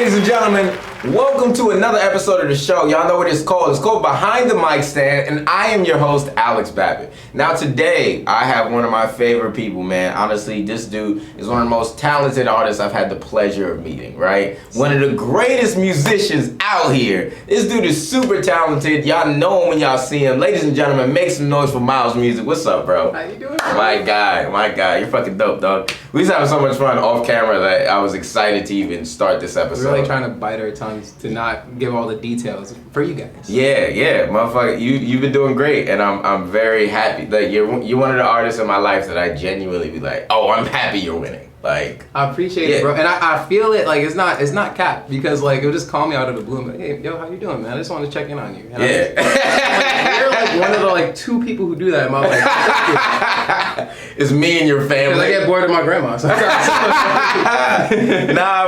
ladies and gentlemen, welcome to another episode of the show. Y'all know what it's called. It's called Behind the Micstand, and I am your host, Alex Babbitt. Now today, I have one of my favorite people, man. Honestly, this dude is one of the most talented artists I've had the pleasure of meeting, right? One of the greatest musicians out here. This dude is super talented. Y'all know him when y'all see him. Ladies and gentlemen, make some noise for Miles Music. What's up, bro? How you doing, bro? My guy. You're fucking dope, dog. We was having so much fun off camera that I was excited to even start this episode. We're really trying to bite our tongues to not give all the details for you guys. Yeah, motherfucker, you've been doing great, and I'm very happy. Like you're one of the artists in my life that I genuinely be like, oh, I'm happy you're winning. Like I appreciate it, bro, and I feel it. Like it's not cap because like it'll just call me out of the blue. Like, hey, yo, how you doing, man? I just want to check in on you. And you're like one of the like two people who do that in my life. It's me and your family. Because I get bored of my grandma. So nah,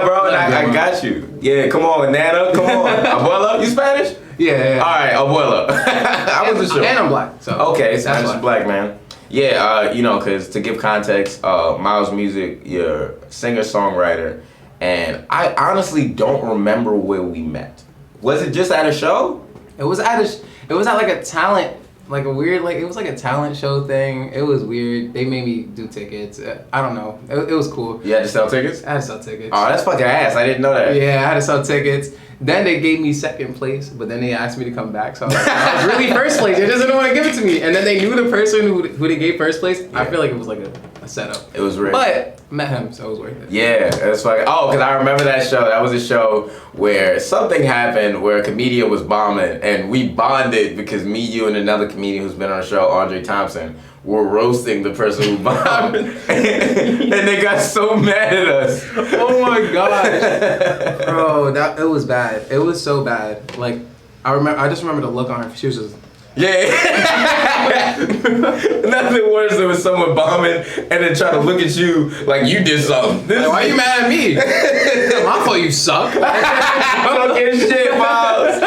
bro, I got you. Yeah, come on, Nana, come on. Abuela, you Spanish? Yeah. All right, Abuela. I wasn't sure. And I'm black. So okay, Spanish is black, man. Yeah, because to give context, Miles Music, you're singer-songwriter, and I honestly don't remember where we met. Was it just at a show? It was at like a talent, like a weird, like it was like a talent show thing. It was weird. They made me do tickets. I don't know. It was cool. You had to sell tickets? I had to sell tickets. Oh, that's fucking ass. I didn't know that. Yeah, I had to sell tickets. Then they gave me second place, but then they asked me to come back. So I was really first place. They just didn't want to give it to me. And then they knew the person who they gave first place. Yeah. I feel like it was like a setup. It was real. But met him, so it was worth it. Yeah, that's fucking. Oh, because I remember that show. That was a show where something happened where a comedian was bombing, and we bonded because me, you, and another comedian who's been on the show, Andre Thompson, were roasting the person who bombed. And they got so mad at us. Oh my gosh. Bro, it was bad. It was so bad. Like, I just remember the look on her. She was just... Yeah. Nothing worse than when someone bombing and then try to look at you like you did something. Like, why are you mad at me? My fault you suck. Talking shit, Miles.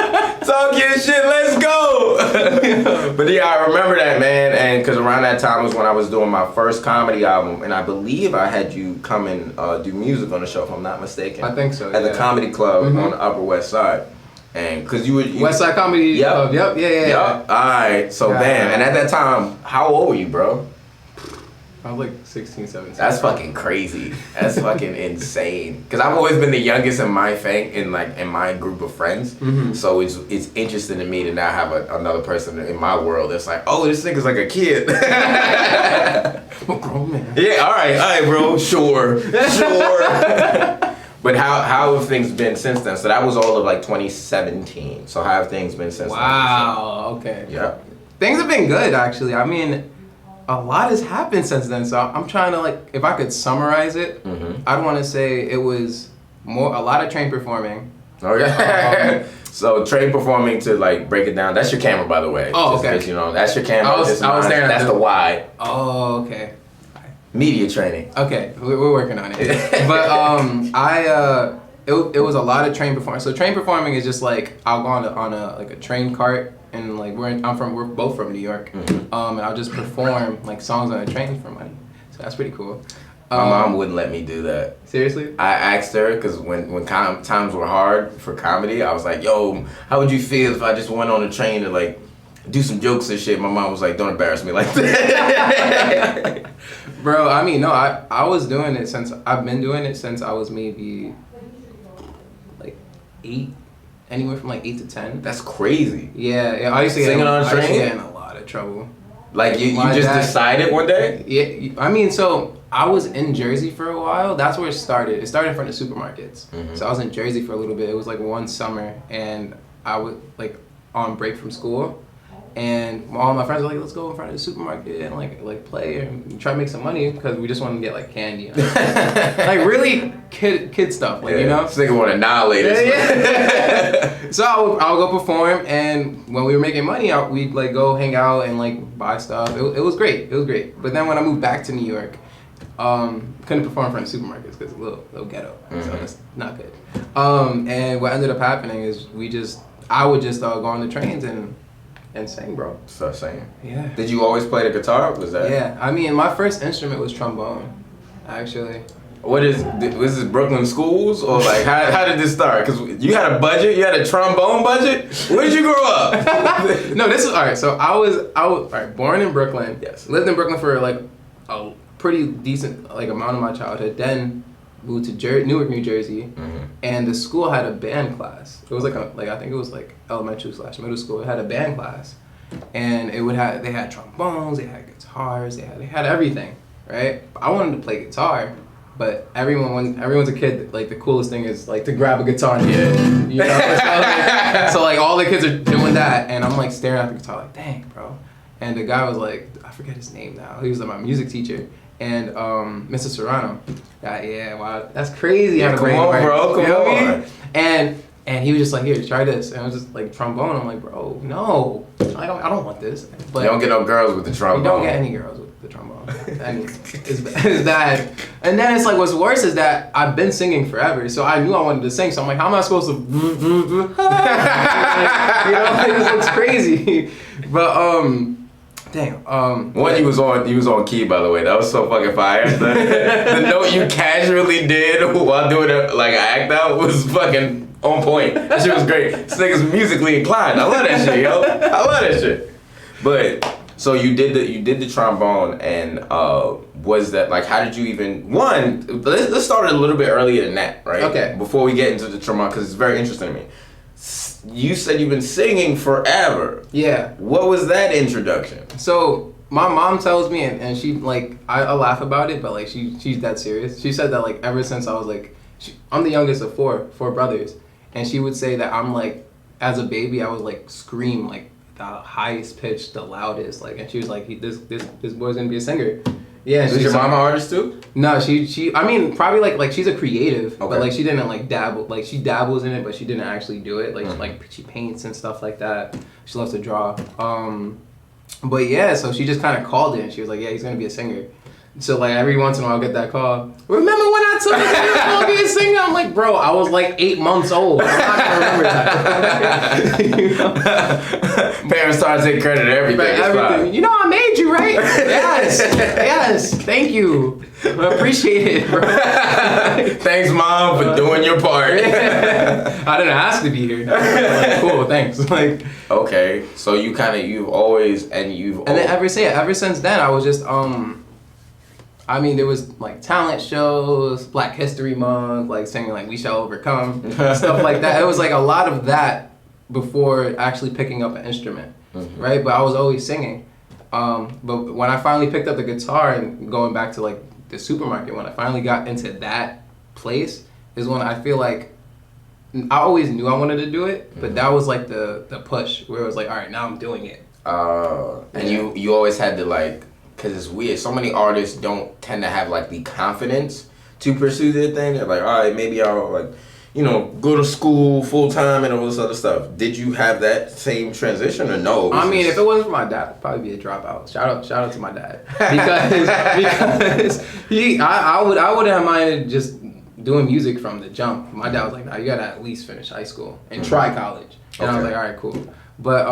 Talking shit, let's go. But yeah, I remember that, man, and because around that time was when I was doing my first comedy album, and I believe I had you come and do music on the show, if I'm not mistaken. I think so, At the Comedy Club on the Upper West Side. And because you West Side Comedy Club. Yep. Yeah. All right. So damn. And at that time, how old were you, bro? I was like 16, 17. That's fucking crazy. That's fucking insane. Because I've always been the youngest in my in my group of friends. Mm-hmm. So it's interesting to me to now have another person in my world that's like, oh, this nigga's like a kid. I'm a grown man. Yeah. All right, bro. Sure. But how have things been since then? So that was all of like 2017. So how have things been since then? Wow, okay. Yeah. Things have been good, actually. I mean, a lot has happened since then. So I'm trying to, like, if I could summarize it, I'd want to say it was a lot of train performing. Okay. So train performing, to like break it down. That's your camera, by the way. Oh, okay. You know, that's your camera. I was there. That's the wide. Oh, okay. Media training. Okay, we're working on it. But it was a lot of train performing. So train performing is just like I'll go on a train cart, and like we're both from New York, and I'll just perform like songs on a train for money. So that's pretty cool. My mom wouldn't let me do that. Seriously? I asked her because when times were hard for comedy, I was like, yo, how would you feel if I just went on a train to like do some jokes and shit? My mom was like, don't embarrass me like that. Bro, I mean, no, I was doing it I've been doing it since I was maybe like 8, anywhere from like 8 to 10. That's crazy. Yeah, I used to singing on a train? I used to get in a lot of trouble. Like you just decided one day? Yeah, I mean, so I was in Jersey for a while. That's where it started. It started in front of supermarkets. So I was in Jersey for a little bit. It was like one summer, and I was like on break from school. And all my friends were like, let's go in front of the supermarket and like play and try to make some money because we just want to get like candy. Like really kid stuff, like, you know? This nigga want to annihilate us. Yeah. So I'll go perform, and when we were making money, we'd like go hang out and like buy stuff. It was great. It was great. But then when I moved back to New York, couldn't perform in front of supermarkets because it's a little ghetto. So that's not good. And what ended up happening is I would just go on the trains and sing, bro. Start singing. Yeah. Did you always play the guitar? Was that? Yeah. I mean, my first instrument was trombone, actually. Was this Brooklyn schools or like how did this start? Because you had a budget, you had a trombone budget. Where did you grow up? No, this is all right. So I was all right, born in Brooklyn. Yes. Lived in Brooklyn for like a pretty decent like amount of my childhood. Then moved to Newark, New Jersey, and the school had a band class. It was like I think it was like elementary/middle school. It had a band class, and they had trombones, they had guitars, they had everything, right? I wanted to play guitar. But everyone's a kid, like the coolest thing is like to grab a guitar and hit it. You know? So like all the kids are doing that, and I'm like staring at the guitar like, dang, bro. And the guy was like, I forget his name now. He was like my music teacher, and Mr. Serrano. Yeah, wow, that's crazy. Yeah, come on, bro, come on. And he was just like, here, try this. And I was just like, trombone. I'm like, bro, no, I don't want this. But you don't get no girls with the trombone. You don't get any girls with the trombone. And it's bad. And then it's like, what's worse is that I've been singing forever, so I knew I wanted to sing. So I'm like, how am I supposed to? You know, this looks crazy. But dang. One, you was on key, by the way. That was so fucking fire. The note you casually did while doing an act out was fucking on point. That shit was great. This nigga's musically inclined. I love that shit, yo. I love that shit. But so you did the trombone, and was that like, how did you even let's start a little bit earlier than that, right? Okay. Before we get into the trombone, because it's very interesting to me. You said you've been singing forever. Yeah. What was that introduction? So my mom tells me, and she like I laugh about it, but like she's that serious. She said that like ever since I was like, I'm the youngest of four brothers, and she would say that I'm like, as a baby I was like scream like the highest pitch, the loudest, like, and she was like, this boy's gonna be a singer. Yeah. Is your mom an artist too? No, she I mean probably like she's a creative, okay. But like she didn't like dabble, like she dabbles in it, but she didn't actually do it. Like she paints and stuff like that. She loves to draw. But yeah, so she just kind of called it, and she was like, yeah, he's gonna be a singer. So like every once in a while I'll get that call. Remember when I told you you were gonna be a singer? I'm like, bro, I was like 8 months old. I'm not gonna remember that. You know? Parents start to take credit to everything. Everything. You know I made you, right? Yes. Thank you. I appreciate it, bro. Thanks, Mom, for doing your part. I didn't ask to be here. Like, cool, thanks. Like, okay, so you've always. And then ever since then, I was just I mean, there was like talent shows, Black History Month, like singing like "We Shall Overcome," stuff like that. It was like a lot of that before actually picking up an instrument, right? But I was always singing. But when I finally picked up the guitar and going back to like the supermarket, when I finally got into that place, is when I feel like I always knew I wanted to do it, but that was like the push where it was like, all right, now I'm doing it. And you always had to like. Because it's weird. So many artists don't tend to have like the confidence to pursue their thing. They're like, all right, maybe I'll like, go to school full time and all this other stuff. Did you have that same transition or no? I mean, if it wasn't for my dad, I'd probably be a dropout. Shout out to my dad because I wouldn't have minded just doing music from the jump. My dad was like, nah, you gotta at least finish high school and try college. And I was like, all right, cool. But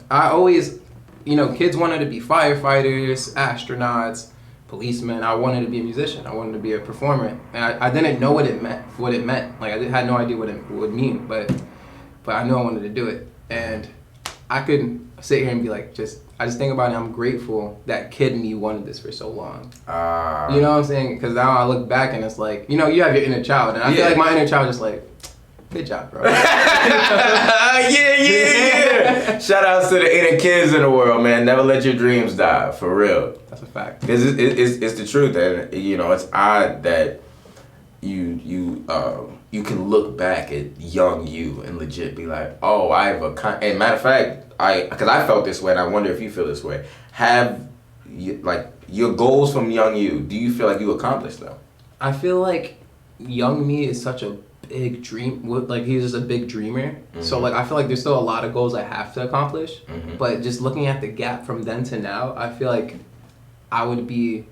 I always. Kids wanted to be firefighters, astronauts, policemen. I wanted to be a musician. I wanted to be a performer. And I didn't know what it meant. Like I had no idea what it would mean, but I knew I wanted to do it. And I couldn't sit here and be like, I just think about it. I'm grateful that kid me wanted this for so long. You know what I'm saying? Because now I look back and it's like, you have your inner child, and I feel like my inner child just like. Good job, bro. Yeah. Shout outs to the inner kids in the world, man. Never let your dreams die, for real. That's a fact. Because it's the truth, and it's odd that you can look back at young you and legit be like, oh, I have and matter of fact, because I felt this way, and I wonder if you feel this way. Have your goals from young you? Do you feel like you accomplished them? I feel like young me is such a big dream, like he's just a big dreamer. So like I feel like there's still a lot of goals I have to accomplish, but just looking at the gap from then to now, I feel like I would be,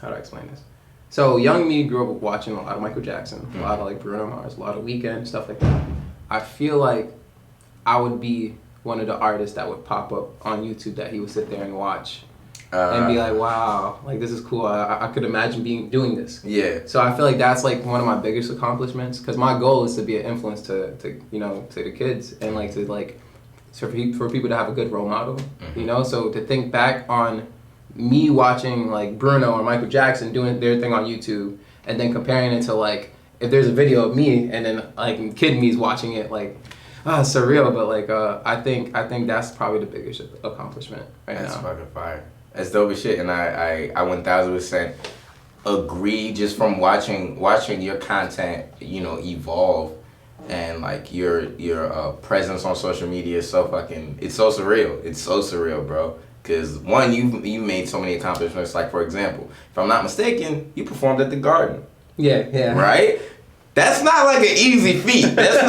how do I explain this? So young me grew up watching a lot of Michael Jackson, a lot of like Bruno Mars, a lot of Weeknd, stuff like that. I feel like I would be one of the artists that would pop up on YouTube that he would sit there and watch. and be like, wow, like this is cool. I could imagine doing this. Yeah. So I feel like that's like one of my biggest accomplishments, because my goal is to be an influence to the kids, and like to like for people to have a good role model, So to think back on me watching like Bruno or Michael Jackson doing their thing on YouTube, and then comparing it to like if there's a video of me and then like kid me's watching it, like surreal. But like I think that's probably the biggest accomplishment right now. That's fucking fire. That's dope as shit, and I 1000% agree. Just from watching your content, evolve, and like your presence on social media is so fucking. It's so surreal. It's so surreal, bro. Because one, you made so many accomplishments. Like for example, if I'm not mistaken, you performed at the Garden. Yeah. Right? That's not like an easy feat. That's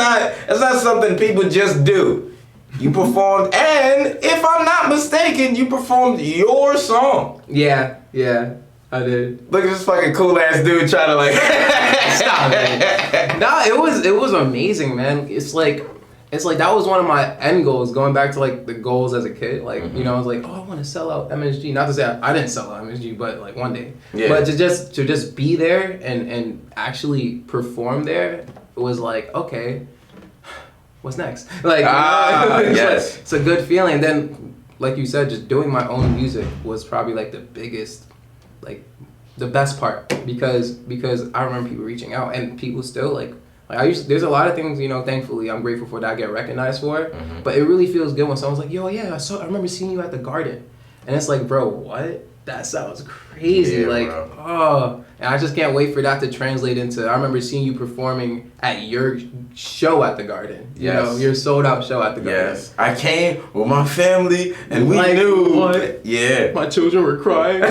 not something people just do. You performed, and if I'm not mistaken, you performed your song. Yeah, I did. Look at this fucking cool ass dude trying to like stop it. No, it was amazing, man. It's like that was one of my end goals, going back to like the goals as a kid. Like, I was like, I want to sell out MSG. Not to say I didn't sell out MSG, but like one day. Yeah. But to just be there and actually perform there, it was like, okay, what's next? Like, yes. Like, it's a good feeling. And then, like you said, just doing my own music was probably like the biggest, like the best part, because I remember people reaching out, and people still like there's a lot of things, thankfully I'm grateful for that I get recognized for, but it really feels good when someone's like, yo, yeah, I remember seeing you at the Garden, and it's like, bro, what? That sounds crazy, and I just can't wait for that to translate into, I remember seeing you performing at your show at the Garden, your sold out show at the Garden. Yes, I came with my family, and we knew. What? Yeah. My children were crying.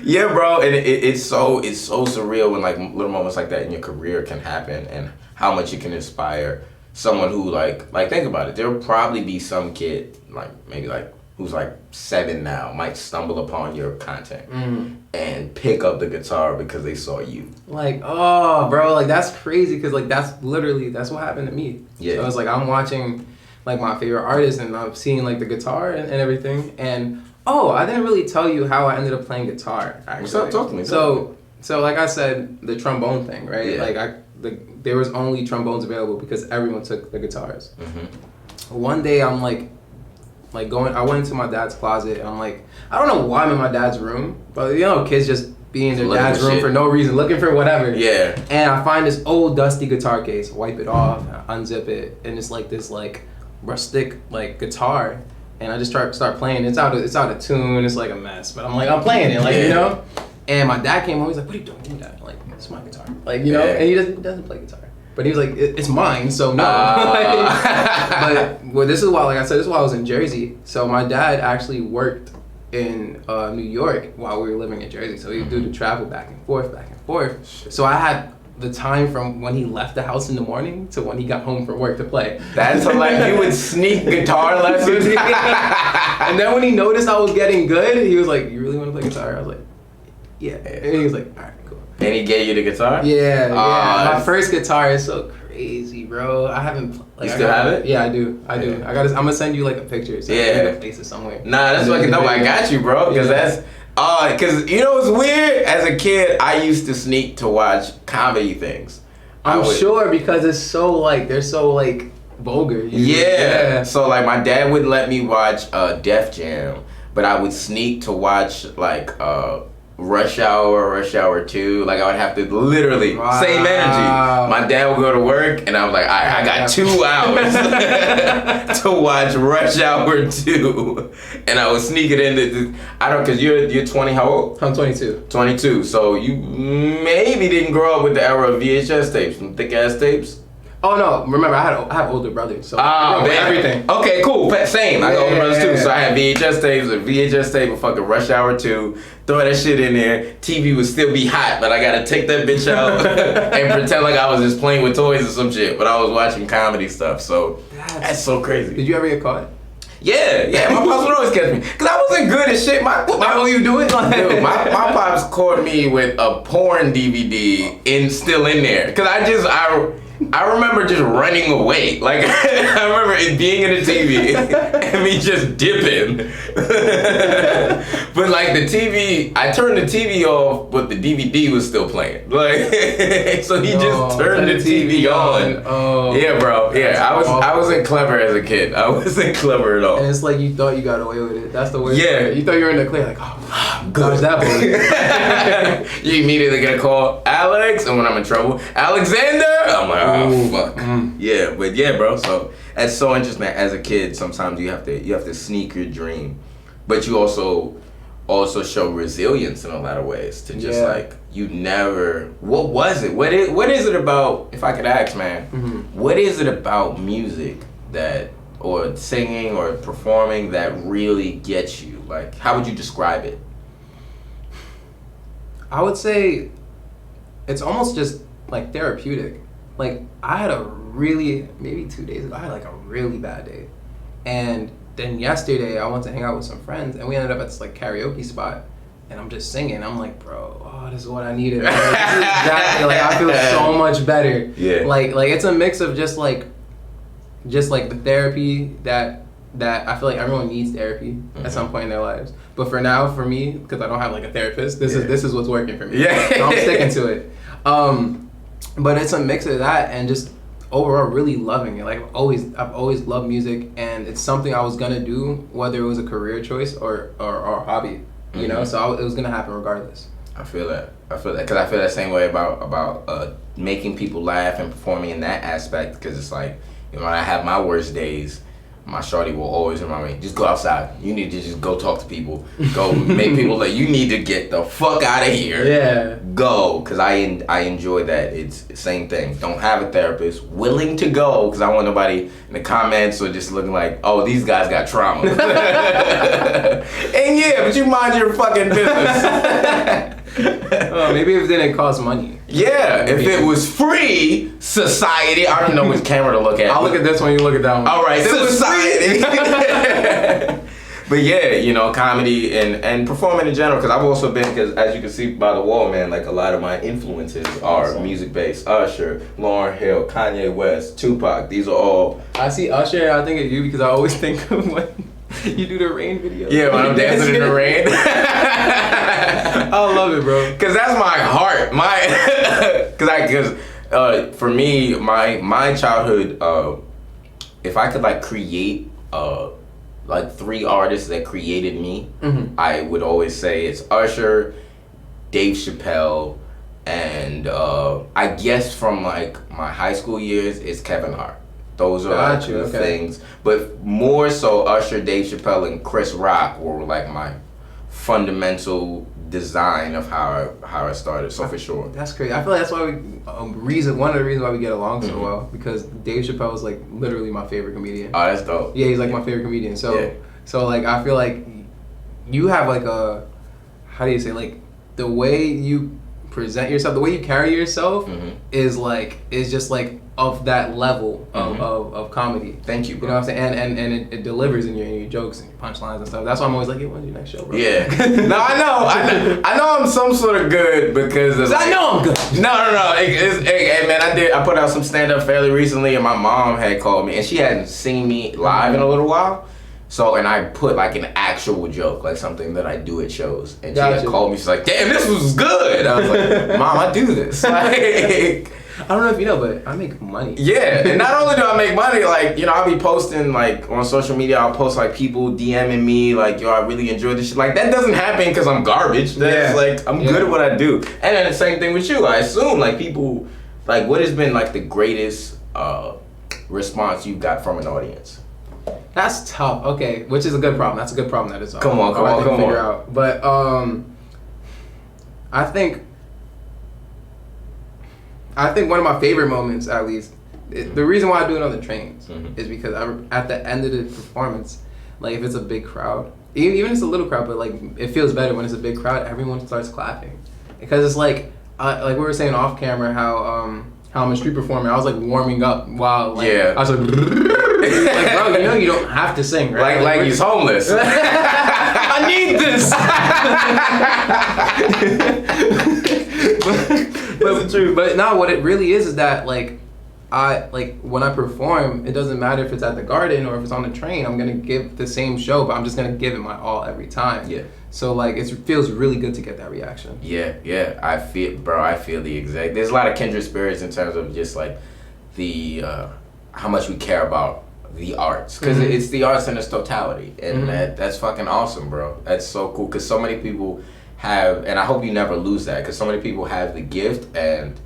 Yeah, bro, and it's so surreal when like little moments like that in your career can happen, and how much you can inspire someone who like think about it. There'll probably be some kid like maybe like who's like 7 now might stumble upon your content and pick up the guitar because they saw you. Like, oh, bro, like that's crazy, because like that's what happened to me. Yeah. So it's like I'm watching like my favorite artist, and I'm seeing like the guitar and everything, and I didn't really tell you how I ended up playing guitar, actually. What's up? Talk to me. So like I said, the trombone thing, right? Yeah. Like there was only trombones available because everyone took the guitars. One day I'm like I went into my dad's closet, and I'm like, I don't know why I'm in my dad's room, but kids just be in their dad's room for no reason, looking for whatever. Yeah. And I find this old dusty guitar case, wipe it off, unzip it, and it's like this like rustic like guitar. And I just start playing. It's out of tune. It's like a mess, but I'm playing it, And my dad came home. He's like, "What are you doing?" And I'm like, "It's my guitar." And he doesn't play guitar, but he was like, "It's mine, so no." But this is why, like I said, this is why I was in Jersey. So my dad actually worked in New York while we were living in Jersey. So he would do the travel back and forth. So I had the time from when he left the house in the morning to when he got home from work to play. That's like you would sneak guitar lessons. And then when he noticed I was getting good, he was like, "You really want to play guitar?" I was like, "Yeah." And he was like, "All right, cool." And he gave you the guitar? Yeah. My first guitar is so crazy, bro. I haven't. You still have it? Yeah, I do. Yeah. I'm gonna send you like a picture. So yeah. I can place it somewhere. Nah, that's fucking dope. I got you, bro. Because that's. Because what's weird? As a kid, I used to sneak to watch comedy things. I'm sure, because it's so like they're so like vulgar. Yeah. So like my dad wouldn't let me watch Def Jam, but I would sneak to watch like Rush Hour 2. Like I would have to literally same energy. My dad would go to work, and I was like, all right, I got 2 hours to watch Rush Hour 2, and I would sneak it in. Because you're 20. How old? I'm 22. 22. So you maybe didn't grow up with the era of VHS tapes, some thick ass tapes. Oh no! Remember, I have older brothers, so everything. Okay, cool. Same. I got older brothers too, so I had VHS tapes. A VHS tape of fucking Rush Hour 2. Throw that shit in there. TV would still be hot, but I gotta take that bitch out and pretend like I was just playing with toys or some shit. But I was watching comedy stuff, so that's so crazy. Did you ever get caught? Yeah. My pops would always catch me, cause I wasn't good at shit. How you do it? Dude, my pops caught me with a porn DVD still in there, cause I remember just running away. Like, I remember it being in the TV and me just dipping. But like the TV, I turned the TV off, but the DVD was still playing. Like, so he just turned the TV on. Oh, yeah, bro. Yeah, I wasn't clever as a kid. I wasn't clever at all. And it's like you thought you got away with it. That's the way. Yeah. You thought you were in the clear, like, oh, dodge that bullet. You immediately get a call, Alex, and when I'm in trouble, Alexander. I'm like, oh fuck. Yeah, but yeah, bro. So that's so interesting. As a kid, sometimes you have to sneak your dream, but you also show resilience in a lot of ways. To just like you never. What was it? What is it about? If I could ask, man, what is it about music that, or singing or performing that really gets you? Like, how would you describe it? I would say it's almost just like therapeutic. Like I had maybe 2 days ago, I had like a really bad day. And then yesterday I went to hang out with some friends and we ended up at this like karaoke spot and I'm just singing. I'm like, bro, oh, this is what I needed. Like, this is exactly, like I feel so much better. Yeah. Like it's a mix of just like the therapy that I feel like everyone needs therapy at some point in their lives. But for now, for me, because I don't have like a therapist, this is what's working for me. Yeah. So I'm sticking to it. But it's a mix of that and just overall really loving it. Like I've always loved music, and it's something I was gonna do whether it was a career choice or a hobby. You know, so it was gonna happen regardless. I feel that because I feel that same way about making people laugh and performing in that aspect. Because it's like, you know, when I have my worst days, my shorty will always remind me, just go outside. You need to just go talk to people. Go make people like, you need to get the fuck out of here. Yeah. Go, because I enjoy that. It's the same thing. Don't have a therapist. Willing to go, because I want nobody in the comments or just looking like, oh, these guys got trauma. And yeah, but you mind your fucking business. Maybe if it didn't cost money. Yeah, if it was free, society. I don't know which camera to look at. I'll look at this one, you look at that one. All right, society. But yeah, you know, comedy and performing in general, because I've also been, because as you can see by the wall, man, like a lot of my influences are music-based. Usher, Lauryn Hill, Kanye West, Tupac. These are all. I see Usher, I think of you because I always think of when you do the rain video. Yeah, when I'm dancing in the rain. I love it, bro. Cause that's my heart. Cause for me, my childhood, if I could like create like 3 artists that created me, I would always say it's Usher, Dave Chappelle, and I guess from like my high school years, it's Kevin Hart. Those are like the things. But more so Usher, Dave Chappelle, and Chris Rock were like my fundamental design of how I started. So for sure. That's crazy. I feel like that's why one of the reasons why we get along so well, because Dave Chappelle is like literally my favorite comedian. Oh, that's dope. Yeah, he's like my favorite comedian. So like I feel like you have like a, how do you say, like the way you present yourself, the way you carry yourself is just like of that level of comedy. Thank you, bro. You know what I'm saying? And it delivers in your jokes and your punchlines and stuff. That's why I'm always like, when's your next show, bro? Yeah. No, I know I'm some sort of good because of, I know I'm good. No. Hey, man, I put out some stand up fairly recently, and my mom had called me, and she hadn't seen me live in a little while. So, and I put like an actual joke, like something that I do at shows. And she had called me, she's like, damn, this was good. I was like, Mom, I do this. Like, I don't know if you know, but I make money. Yeah, and not only do I make money, like, you know, I'll be posting, like, on social media, I'll post, like, people DMing me, like, yo, I really enjoy this shit. Like, that doesn't happen because I'm garbage. That's, like, I'm good at what I do. And then the same thing with you. I assume, like, people, like, what has been, like, the greatest response you got from an audience? That's tough. Okay, which is a good problem. That's a good problem that is. Come on. Out. But I think one of my favorite moments, at least, the reason why I do it on the trains is because at the end of the performance, like if it's a big crowd, even if it's a little crowd, but like it feels better when it's a big crowd. Everyone starts clapping because it's like we were saying off camera how I'm a street performer. I was like warming up while like I was like, like bro, you know you don't have to sing, right? Like he's homeless. I need this. But no, what it really is that like I like when I perform, it doesn't matter if it's at the Garden or if it's on the train. I'm gonna give the same show, but I'm just gonna give it my all every time. Yeah. So like it feels really good to get that reaction. Yeah. I feel the exact. There's a lot of kindred spirits in terms of just like the how much we care about the arts, because it's the arts in its totality, and that's fucking awesome, bro. That's so cool, because so many people have, and I hope you never lose that, because so many people have the gift and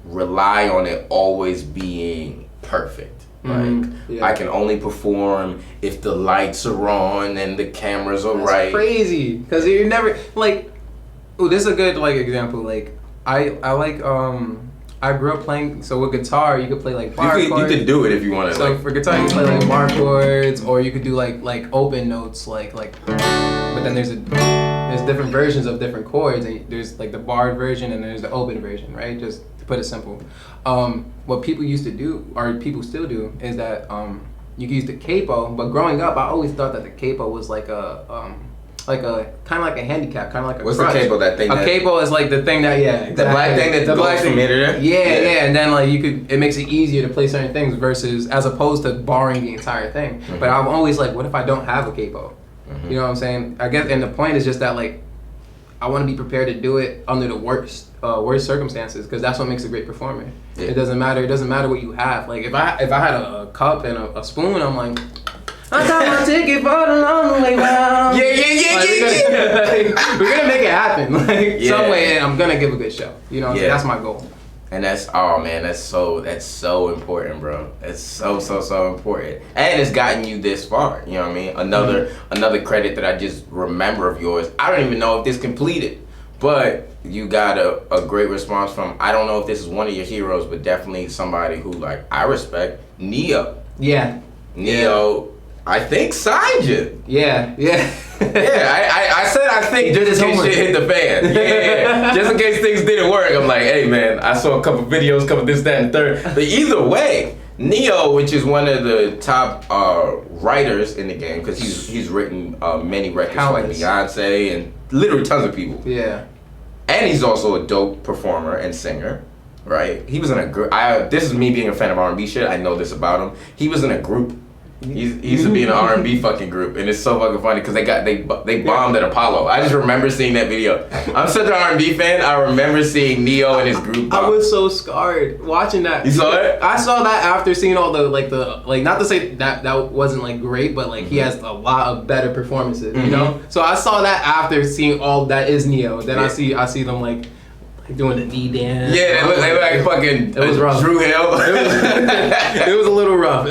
rely on it always being perfect. Like, I can only perform if the lights are on and the cameras are right. That's crazy, because you're never like. Oh, this is a good like example. Like I like I grew up playing, so with guitar you could play like bar chords. You could do it if you wanted. So for guitar you can play like bar chords, or you could do like open notes, like. But then there's different versions of different chords, and there's like the barred version and there's the open version, right? Just to put it simple. What people used to do, or people still do, is that you can use the capo. But growing up, I always thought that the capo was like a kind of like a handicap, kind of like a What's crutch. the capo? That thing. A capo is like the thing that exactly. The black thing that goes from here to there. Yeah, and then like it makes it easier to play certain things versus as opposed to barring the entire thing. But I'm always like, what if I don't have a capo? You know what I'm saying? I guess, and the point is just that like I want to be prepared to do it under the worst circumstances, because that's what makes a great performer. Yeah. It doesn't matter what you have. Like if I had a cup and a spoon, I'm like, I got my ticket for the long way round. We're gonna make it happen, like some way, and I'm gonna give a good show. You know, that's my goal. And that's so important, bro. It's so important, and it's gotten you this far. You know what I mean? Another credit that I just remember of yours. I don't even know if this completed, but you got a great response from. I don't know if this is one of your heroes, but definitely somebody who like I respect. Neo. Yeah. Neo. I think signed you. Yeah. I said I think just in case shit hit the fan. Yeah. Just in case things didn't work. I'm like, hey man, I saw a couple videos, couple this, that, and third. But either way, Neo, which is one of the top writers in the game, because he's written many records for like Beyonce and literally tons of people. Yeah. And he's also a dope performer and singer. Right? He was in a group. This is me being a fan of R&B shit. I know this about him. He was in a group. He used to be in an R&B fucking group, and it's so fucking funny because they bombed at Apollo. I just remember seeing that video. I'm such an R&B fan. I remember seeing Neo and his group bomb. I was so scarred watching that. You saw it? I saw that after seeing all the not to say that wasn't like great, but like he has a lot of better performances, you know. So I saw that after seeing all that is Neo. Then I see them like doing the knee dance. Yeah, they look like fucking. It was rough. Drew Hill. It was a little rough.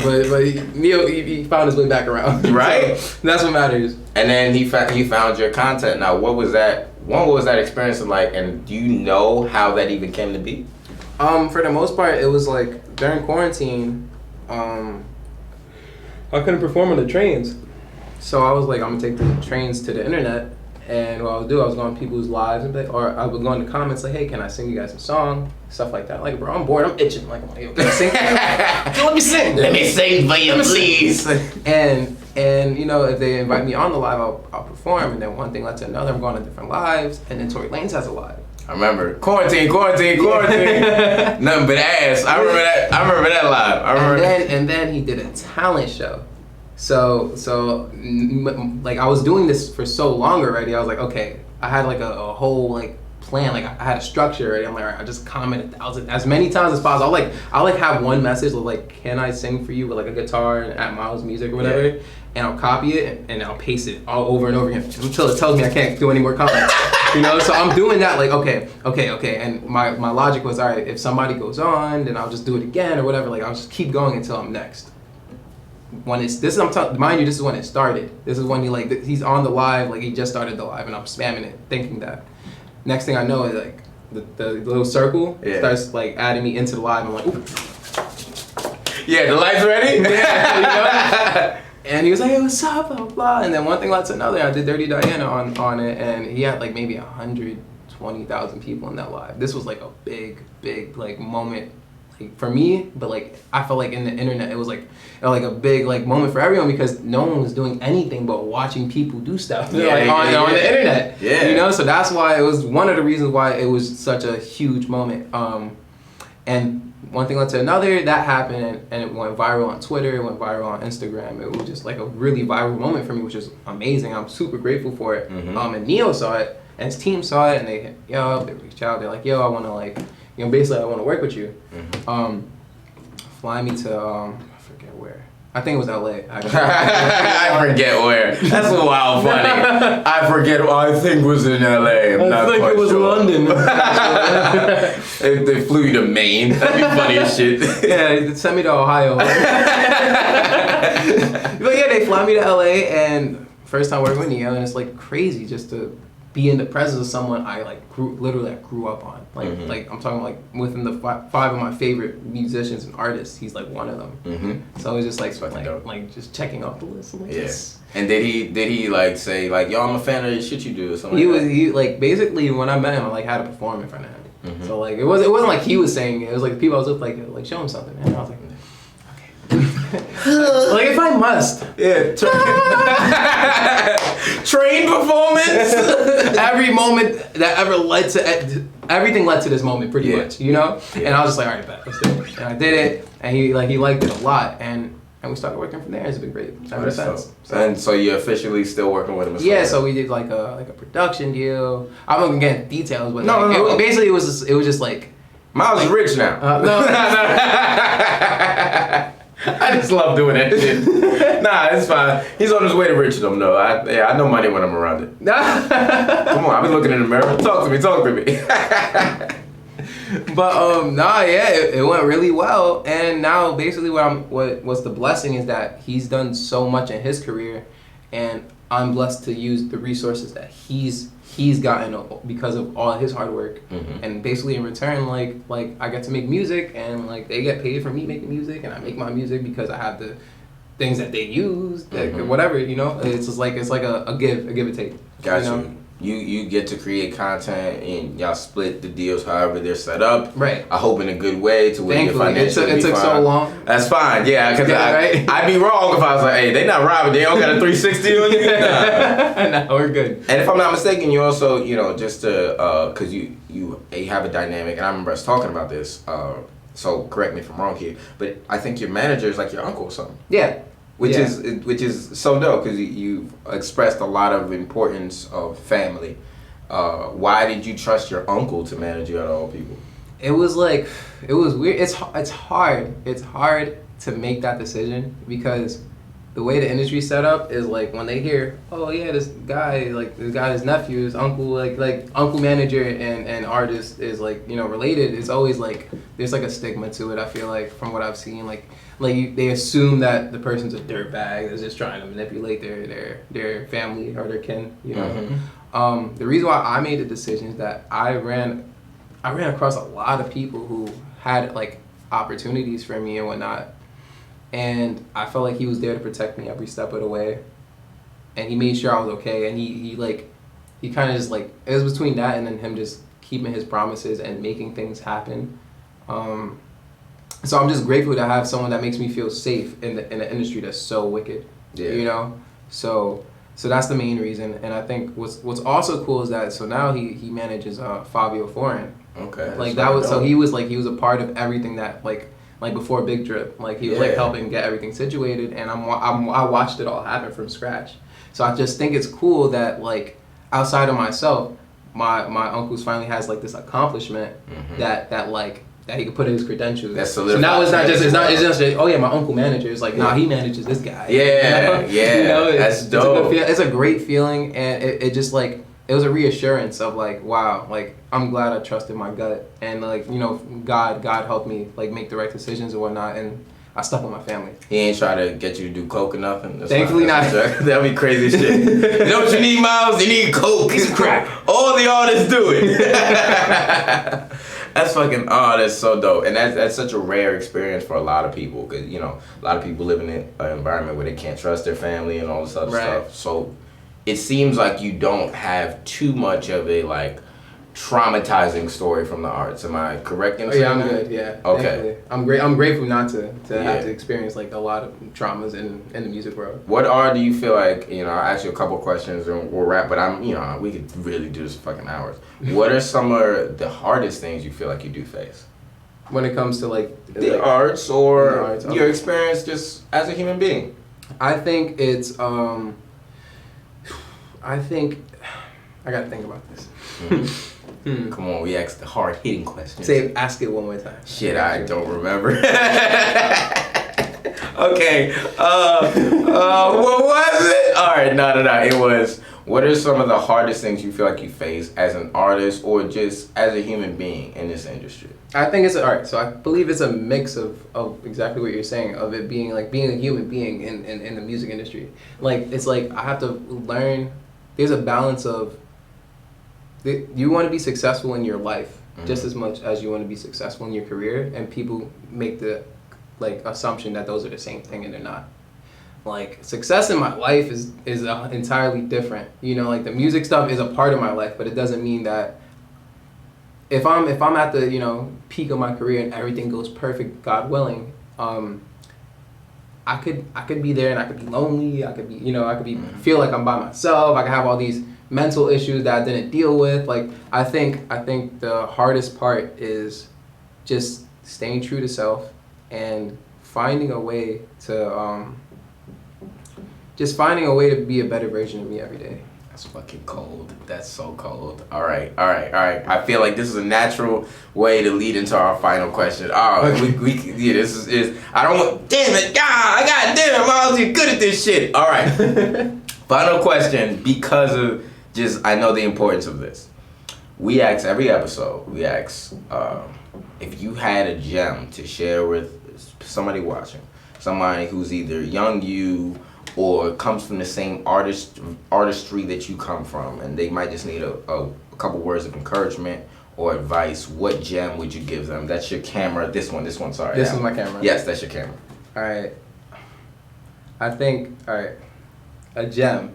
But Neo he found his way back around. Right. So that's what matters. And then he found your content. Now, what was that? What was that experience like? And do you know how that even came to be? For the most part, it was like during quarantine. I couldn't perform on the trains, so I was like, I'm gonna take the trains to the internet. And what I would do, I was going to people's lives, and or I would go in the comments like, hey, can I sing you guys a song? Stuff like that. Like, bro, I'm bored. I'm itching. Like, yo, can I sing? Let me sing. Let me sing for you, please. And you know, if they invite me on the live, I'll perform. And then one thing led to another. I'm going to different lives. And then Tory Lanez has a live. I remember quarantine. Nothing but ass. I remember that live. And then he did a talent show. So like I was doing this for so long already. I was like, okay, I had like a whole like plan. Like I had a structure already. I'm like, all right, I just comment as many times as possible. I'll have one message of like, can I sing for you with like a guitar and at Miles Music or whatever, and I'll copy it and I'll paste it all over and over again until it tells me I can't do any more comments. You know, so I'm doing that like okay, and my logic was, all right, if somebody goes on, then I'll just do it again or whatever. Like I'll just keep going until I'm next. Mind you, this is when it started. This is when he's on the live, like he just started the live, and I'm spamming it, thinking that. Next thing I know, is like the little circle starts like adding me into the live. I'm like, ooh. Yeah, the live's ready. Yeah, you know? And he was like, hey, what's up, blah, blah. And then one thing led to another. I did Dirty Diana on it, and he had like maybe 120,000 people in that live. This was like a big like moment. For me, but like I felt like in the internet it was like a big like moment for everyone, because no one was doing anything but watching people do stuff on the internet. Yeah. You know, so that's why it was one of the reasons why it was such a huge moment. And one thing led to another, that happened, and it went viral on Twitter, it went viral on Instagram. It was just like a really viral moment for me, which is amazing. I'm super grateful for it. And Neo saw it, and his team saw it, and they reached out. They're like, yo, I want to like, basically I want to work with you. Fly me to, I forget where. I think it was LA. I forget where. That's wild funny. I forget. I think it was in LA. I think it was sure. London. They flew you to Maine. That'd be funny as shit. Yeah, they sent me to Ohio. But yeah, they fly me to LA, and first time working with Neo, and it's like crazy just to be in the presence of someone I like grew up on. Like I'm talking like within the five of my favorite musicians and artists, he's like one of them. So it was just like just checking off the list. Like, yes. And did he like say like, yo, I'm a fan of the shit you do or something? He like basically when I met him, I like had to perform in front of him. So like it wasn't like he was saying it. It was like the people I was with like show him something, and I was like, like if I must. Yeah. Train performance. Every moment that ever led to everything led to this moment pretty much, you know? Yeah. And I was just like, all right, bet, let's do it. And I did it, and he liked it a lot, and we started working from there. It's been great ever since. And so you're officially still working with him? Yeah, so we did like a production deal. I'm not gonna get into details, but no. It was just like Miles is rich now. No. I just love doing that shit. Nah, it's fine. He's on his way to richdom, though. I know money when I'm around it. Come on, I've been looking in the mirror. Talk to me. But it went really well. And now basically what's the blessing is that he's done so much in his career, and I'm blessed to use the resources that he's gotten because of all his hard work. And basically in return, like I get to make music, and like they get paid for me making music, and I make my music because I have the things that they use, whatever, you know. It's just like a give and take. Got you. You get to create content, and y'all split the deals however they're set up. Right. I hope in a good way to where your financially it took so long. That's fine. Yeah, because I'd be wrong if I was like, hey, they not robbing. They don't got a 360 on you. No, we're good. And if I'm not mistaken, you also, just to because you have a dynamic, and I remember us talking about this. So correct me if I'm wrong here, but I think your manager is like your uncle or something. Yeah. Which is so dope, because you've expressed a lot of importance of family. Why did you trust your uncle to manage you out of all people? It was weird. It's hard. It's hard to make that decision, because the way the industry's set up is like when they hear, oh yeah, this guy's nephew, his uncle, like uncle manager and artist is like, related. It's always like there's like a stigma to it. I feel like from what I've seen, they assume that the person's a dirtbag that's just trying to manipulate their family or their kin, The reason why I made the decision is that I ran across a lot of people who had like opportunities for me and whatnot, and I felt like he was there to protect me every step of the way, and he made sure I was okay, and he kind of just like, it was between that and then him just keeping his promises and making things happen. So I'm just grateful to have someone that makes me feel safe in the industry that's so wicked. Yeah. So that's the main reason. And I think what's also cool is that now he manages Fabio Foreign. Okay. Like that was, so he was a part of everything that like before Big Drip. Like he was like helping get everything situated, and I watched it all happen from scratch. So I just think it's cool that like outside of myself, my uncle's finally has like this accomplishment that he could put in his credentials. That's so now it's not just oh yeah, my uncle manages. Like nah, he manages this guy. Yeah, that's dope. It's a great feeling, and it just like it was a reassurance of like, wow, like I'm glad I trusted my gut, and like God helped me like make the right decisions and whatnot, and I stuck with my family. He ain't try to get you to do coke or nothing? Thankfully not. That'd be crazy shit. You know what you need, Miles? You need coke. It's crack. All the artists do it. That's fucking, that's so dope. And that's such a rare experience for a lot of people, because, a lot of people live in an environment where they can't trust their family and all this other stuff. So it seems like you don't have too much of a, like, traumatizing story from the arts. Am I correct in saying I'm that? good, yeah. Okay. Thankfully. I'm grateful not to have to experience like a lot of traumas in the music world. What do you feel like, I'll ask you a couple questions and we'll wrap, but we could really do this for fucking hours. What are some of the hardest things you feel like you do face? when it comes to like the arts or the arts, your experience just as a human being? I think it's I think I gotta think about this. Come on, we asked the hard-hitting questions. Ask it one more time. Shit, I don't remember. Okay. What was it? All right, no. It was, what are some of the hardest things you feel like you face as an artist or just as a human being in this industry? I think it's alright. So I believe it's a mix of exactly what you're saying, of it being like being a human being in the music industry. Like it's like I have to learn. There's a balance of you want to be successful in your life just as much as you want to be successful in your career, and people make the like assumption that those are the same thing, and they're not. Like success in my life is entirely different. You know, like the music stuff is a part of my life, but it doesn't mean that if I'm at the, you know, peak of my career and everything goes perfect, God willing, I could be there and I could be lonely. I could be, you know, feel like I'm by myself. I could have all these mental issues that I didn't deal with. Like I think the hardest part is just staying true to self and finding a way to be a better version of me every day. That's fucking cold. That's so cold. All right. I feel like this is a natural way to lead into our final question. This is I don't want, damn it, God damn it, Miles, you're good at this shit. All right. Final question, because of just, I know the importance of this. We ask every episode, if you had a gem to share with somebody watching, somebody who's either young you or comes from the same artistry that you come from, and they might just need a couple words of encouragement or advice, what gem would you give them? That's your camera. This one, sorry. This is my camera? Yes, that's your camera. All right. I think, all right, a gem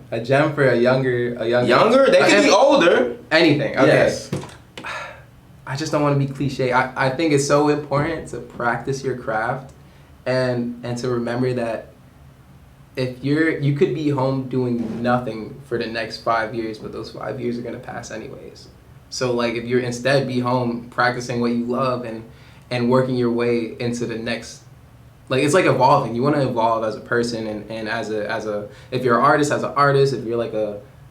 for a younger. Younger? They could be older. Anything, okay. Yes. I just don't want to be cliche. I think it's so important to practice your craft and to remember that if you could be home doing nothing for the next 5 years, but those 5 years are gonna pass anyways. So like if you're instead be home practicing what you love and working your way into the next, like it's like evolving. You want to evolve as a person and as a if you're an artist, as an artist, if you're like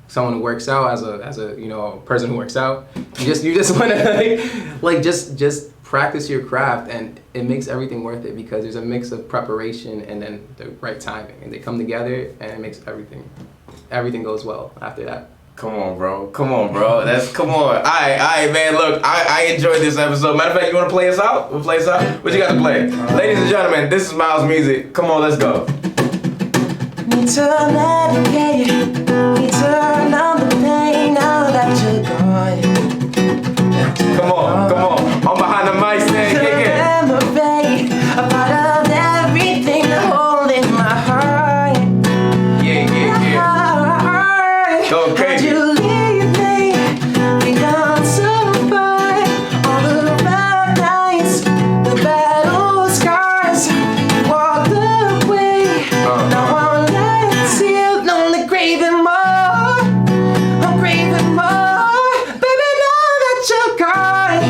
someone who works out, as a you know, person who works out, you just want to like just practice your craft, and it makes everything worth it because there's a mix of preparation and then the right timing, and they come together and it makes everything goes well after that. Come on, bro. Come on. All right, man. Look, I enjoyed this episode. Matter of fact, you want to play us out? We'll play us out? What you got to play? Ladies and gentlemen, this is Miles Music. Come on, let's go. Need to medicate you. Need to numb the pain now that you're gone. Come on. I'm behind the mic stand. Kick it. Remember, a part of everything holding my heart. Yeah. Go crazy. You leave me, we got so far. All the bad nights, the battle scars. You walked away. Now I'm left here, lonely, craving more. I'm craving more, baby. Now that you're gone,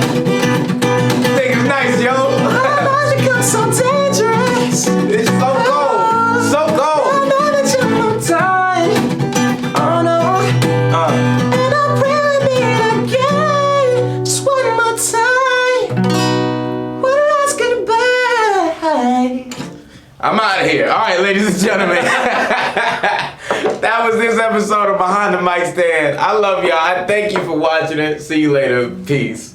Think it's nice, yo. my magic comes so dangerous. It's so cold. So cold. Now that you're no time, oh no. And I pray we meet again, just one more time. One last goodbye. I'm out of here. All right, ladies and gentlemen. That was this episode of Behind the Mic Stand. I love y'all. I thank you for watching it. See you later. Peace.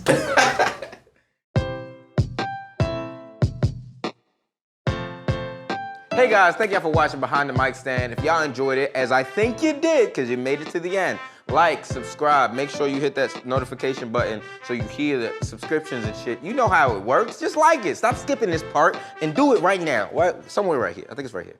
Hey guys, thank y'all for watching Behind the Mic Stand. If y'all enjoyed it, as I think you did, because you made it to the end, like, subscribe, make sure you hit that notification button so you hear the subscriptions and shit. You know how it works. Just like it. Stop skipping this part and do it right now. Somewhere right here. I think it's right here.